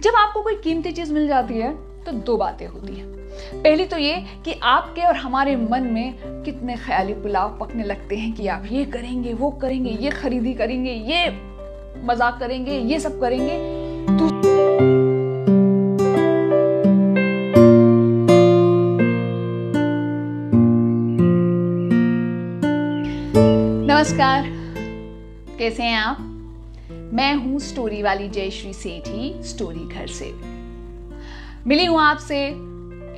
जब आपको कोई कीमती चीज मिल जाती है तो दो बातें होती हैं। पहली तो ये कि आपके और हमारे मन में कितने ख्याली पुलाव पकने लगते हैं कि आप ये करेंगे, वो करेंगे, ये खरीदी करेंगे, ये मजाक करेंगे, ये सब करेंगे। नमस्कार, कैसे हैं आप? मैं हूं स्टोरी वाली जयश्री सेठी, स्टोरी घर से मिली हूं आपसे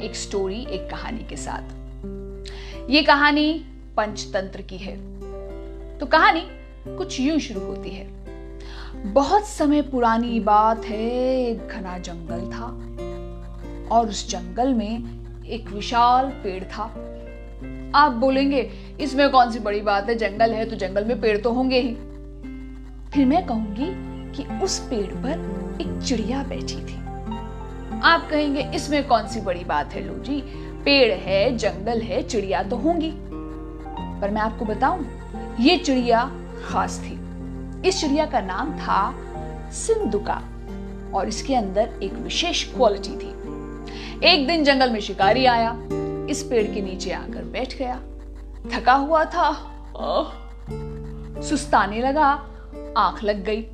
एक स्टोरी, एक कहानी के साथ। ये कहानी पंचतंत्र की है। तो कहानी कुछ यूं शुरू होती है। बहुत समय पुरानी बात है, एक घना जंगल था और उस जंगल में एक विशाल पेड़ था। आप बोलेंगे इसमें कौन सी बड़ी बात है, जंगल है तो जंगल में पेड़ तो होंगे ही। फिर मैं कहूंगी कि उस पेड़ पर एक चिड़िया बैठी थी। आप कहेंगे इसमें कौन सी बड़ी बात है, लो जी, पेड़ है, जंगल है, चिड़िया तो होंगी। पर मैं आपको बताऊं, ये चिड़िया खास थी। इस चिड़िया का नाम था सिंधुका और इसके अंदर एक विशेष क्वालिटी थी। एक दिन जंगल में शिकारी आया, इस पेड़ के नीचे आकर बैठ गया। थका हुआ था, सुस्ताने लगा, आंख लग गई।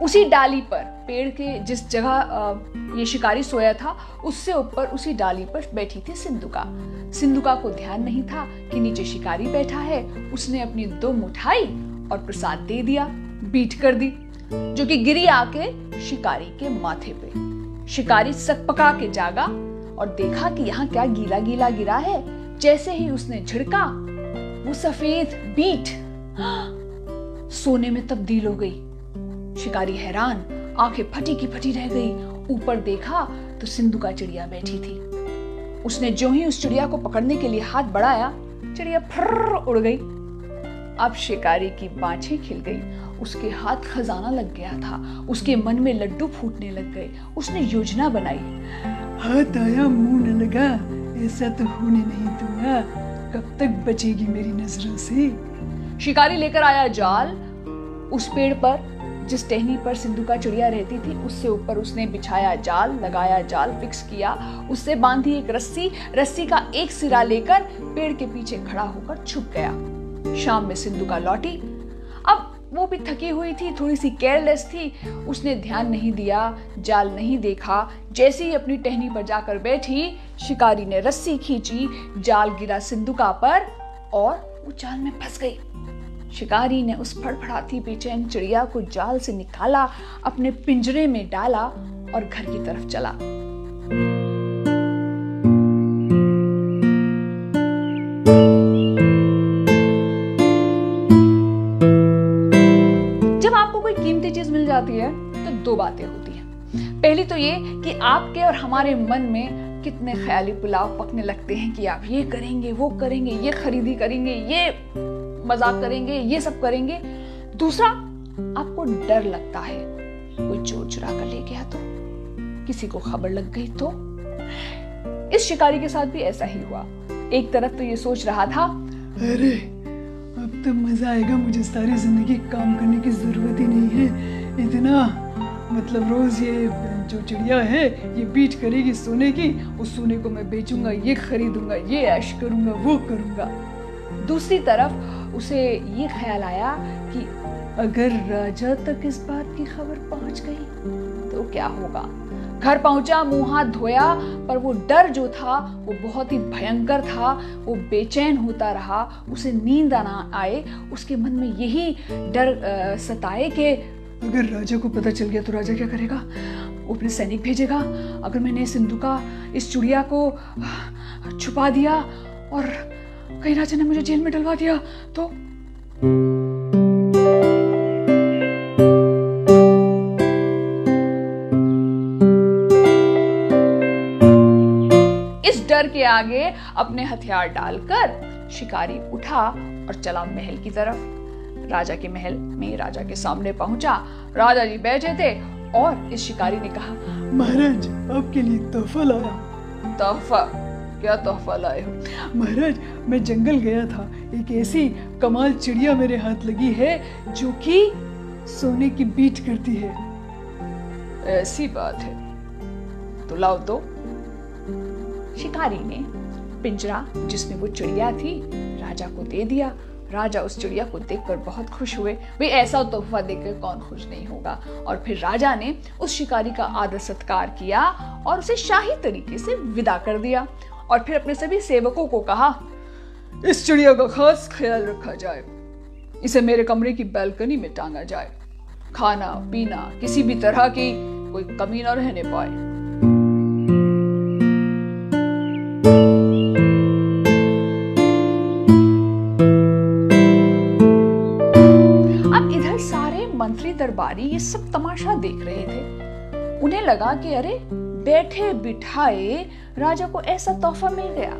उसी डाली पर, पेड़ के जिस जगह ये शिकारी सोया था उससे ऊपर उसी डाली पर बैठी थी सिंधुका। सिंधुका को ध्यान नहीं था कि नीचे शिकारी बैठा है। उसने अपनी दुम उठाई और प्रसाद दे दिया, बीट कर दी, जो कि गिरी आके शिकारी के माथे पे। शिकारी सकपका के जागा और देखा कि यहाँ क्या गीला गीला गिरा है। जैसे ही उसने झिड़का, वो सफेद बीट सोने में तब्दील हो गई। शिकारी हैरान, आंखें फटी की फटी रह गई। ऊपर देखा तो सिंधुका चिड़िया बैठी थी। उसने जो ही उस चिड़िया को पकड़ने के लिए हाथ बढ़ाया, चिड़िया फर्र उड़ गई। अब शिकारी की बाँछें खिल गई, उसके हाथ खजाना लग गया था, उसके मन में लड्डू फूटने लग गए। उसने योजना बनाई, हाथ आया मुंह न लगा, ऐसा तो होने नहीं दूंगा, कब तक बचेगी मेरी नजरों से। शिकारी लेकर आया जाल। उस पेड़ पर जिस टहनी पर सिंधुका चिड़िया रहती थी उससे ऊपर उसने बिछाया जाल, लगाया जाल, फिक्स किया, उससे बांधी एक रस्सी। रस्सी का एक सिरा लेकर पेड़ के पीछे खड़ा होकर छुप गया। शाम में सिंधुका लौटी। अब वो भी थकी हुई थी, थोड़ी सी केयरलेस थी। उसने ध्यान नहीं दिया, जाल नहीं देखा। जैसे ही अपनी टहनी पर जाकर बैठी, शिकारी ने रस्सी खींची, जाल गिरा सिंधुका पर और वो जाल में फंस गई। शिकारी ने उस फड़फड़ाती बेचैन चिड़िया को जाल से निकाला, अपने पिंजरे में डाला और घर की तरफ चला। जब आपको कोई कीमती चीज मिल जाती है तो दो बातें होती हैं। पहली तो ये कि आपके और हमारे मन में कितने ख्याली पुलाव पकने लगते हैं कि आप ये करेंगे, वो करेंगे, ये खरीदी करेंगे, ये मजाक करेंगे, ये सब करेंगे। दूसरा, आपको डर लगता है, कोई चोर चुरा कर ले गया तो, किसी को खबर लग गई तो। इस शिकारी के साथ भी ऐसा ही हुआ। एक तरफ तो ये सोच रहा था, अरे अब तो मजा आएगा, मुझे सारी जिंदगी काम करने की जरूरत ही नहीं है। इतना मतलब रोज ये जो चिड़िया है ये बीट करेगी सोने की, उस सोने को मैं बेचूंगा, ये खरीदूंगा, ये ऐश करूंगा, वो करूंगा। दूसरी तरफ उसे ये ख्याल आया कि अगर राजा तक इस बात की खबर पहुंच गई तो क्या होगा। घर पहुंचा, मुंह हाथ धोया, पर वो डर जो था वो बहुत ही भयंकर था। वो बेचैन होता रहा, उसे नींद ना आए, उसके मन में यही डर सताए कि अगर राजा को पता चल गया तो राजा क्या करेगा। वो अपने सैनिक भेजेगा। अगर मैंने सिंधुका इस चिड़िया को छुपा दिया और कहीं राजा ने मुझे जेल में डलवा दिया तो। इस डर के आगे अपने हथियार डालकर शिकारी उठा और चला महल की तरफ। राजा के महल में राजा के सामने पहुंचा। राजा जी बैठे थे और इस शिकारी ने कहा, महाराज आपके लिए तोहफा लाया। तोहफा? क्या तोहफा लाए हो? महाराज मैं जंगल गया था, एक ऐसी कमाल चिड़िया मेरे हाथ लगी है जो कि सोने की बीट करती है। ऐसी बात है, तो लाओ तो। शिकारी ने पिंजरा जिसमें वो चिड़िया थी राजा को दे दिया। राजा उस चिड़िया को देखकर बहुत खुश हुए। भाई ऐसा तोहफा देखकर कौन खुश नहीं होगा। और फिर राजा ने उस शिकारी का आदर सत्कार किया और उसे शाही तरीके से विदा कर दिया। और फिर अपने सभी सेवकों को कहा, इस चिड़िया का खास ख्याल रखा जाए, इसे मेरे कमरे की बालकनी में टांगा जाए, खाना पीना किसी भी तरह की कोई कमी न रहने पाए। मंत्री दरबारी ये सब तमाशा देख रहे थे। उन्हें लगा कि अरे बैठे बिठाए राजा को ऐसा तोहफा मिल गया।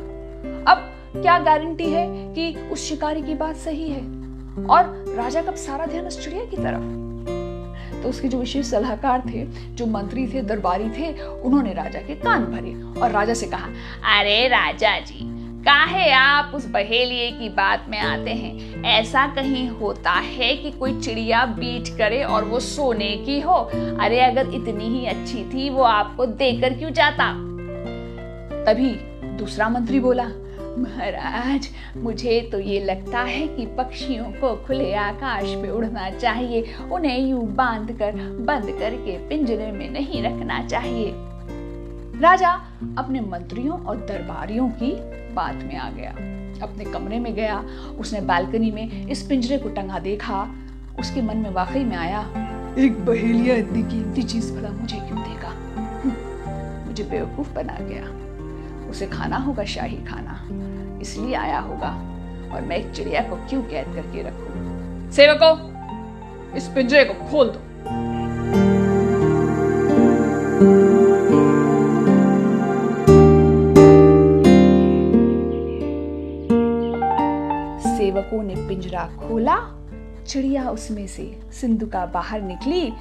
अब क्या गारंटी है कि उस शिकारी की बात सही है। और राजा का सारा ध्यान उस चिड़िया की तरफ। तो उसके जो विशेष सलाहकार थे, जो मंत्री थे, दरबारी थे, उन्होंने राजा के कान भरे और राजा से कहा, अरे राजा जी, काहे आप उस बहेलिए की बात में आते हैं? ऐसा कहीं होता है कि कोई चिड़िया बीट करे और वो सोने की हो? अरे अगर इतनी ही अच्छी थी वो आपको देकर क्यों जाता? तभी दूसरा मंत्री बोला, महाराज, मुझे तो ये लगता है कि पक्षियों को खुले आकाश पे उड़ना चाहिए, उन्हें यूं बंद करके पिंजरे में नहीं रखना चाहिए। राजा अपने मंत्रियों और दरबारियों की बात में आ गया, अपने कमरे में गया। उसने बालकनी में इस पिंजरे को टंगा देखा। उसके मन में वाकई में आया, एक बहेलिया इतनी कीमती चीज भला मुझे क्यों देगा? मुझे बेवकूफ बना गया। उसे खाना होगा शाही खाना, इसलिए आया होगा, और मैं एक चिड़िया को क्यों कैद करके रखूं? सेवकों, इस पिंजरे को खोल दो। सेवकों ने पिंजरा खोला, चिड़िया उसमें से सिंदूका बाहर निकली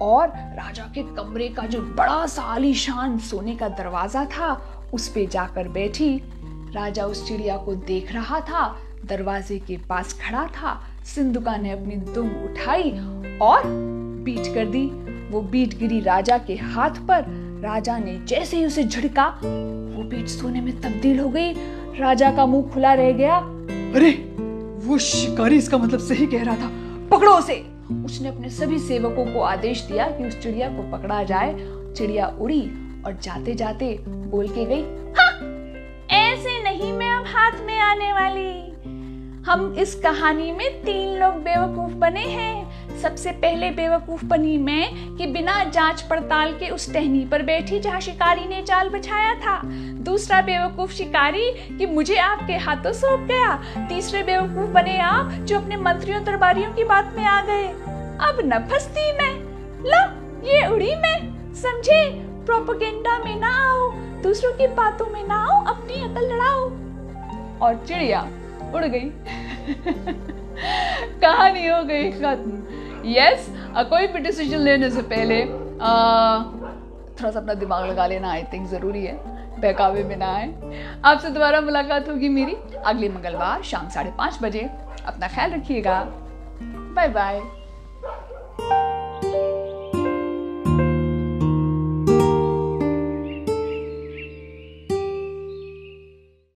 और राजा के कमरे का जो बड़ा सा आलीशान सोने का दरवाजा था उस पे जाकर बैठी। राजा उस चिड़िया को देख रहा था, दरवाजे के पास खड़ा था। सिंदूका ने अपनी दुम उठाई और बीट कर दी। वो बीट गिरी राजा के हाथ पर। राजा ने जैसे ही उसे झटका, वो बीट सोने में तब्दील हो गई। राजा का मुंह खुला रह गया। अरे वो शिकारी इसका मतलब सही कह रहा था, पकड़ो उसे। उसने अपने सभी सेवकों को आदेश दिया कि उस चिड़िया को पकड़ा जाए। चिड़िया उड़ी और जाते जाते बोल के गई, हाँ, ऐसे नहीं मैं अब हाथ में आने वाली। हम इस कहानी में 3 लोग बेवकूफ बने हैं। सबसे पहले बेवकूफ बनी मैं कि बिना जांच पड़ताल के उस टहनी पर बैठी जहां शिकारी ने जाल बिछाया था। दूसरा बेवकूफ शिकारी कि मुझे आपके हाथों सौंप गया। तीसरे बेवकूफ बने आप जो अपने मंत्रियों दरबारियों की बात में आ गए। अब न फंसती मैं, लो ये उड़ी मैं। समझे, प्रोपेगेंडा में ना आओ, दूसरों की बातों में ना आओ, अपनी अकल लड़ाओ। और चिड़िया उड़ गई। कहानी हो गई खत्म। यस, कोई भी डिसीजन लेने से पहले थोड़ा सा अपना दिमाग लगा लेना आई थिंक जरूरी है, बहकावे में ना आए। आपसे दोबारा मुलाकात होगी मेरी अगले मंगलवार शाम 5:30 बजे। अपना ख्याल रखिएगा। Bye bye.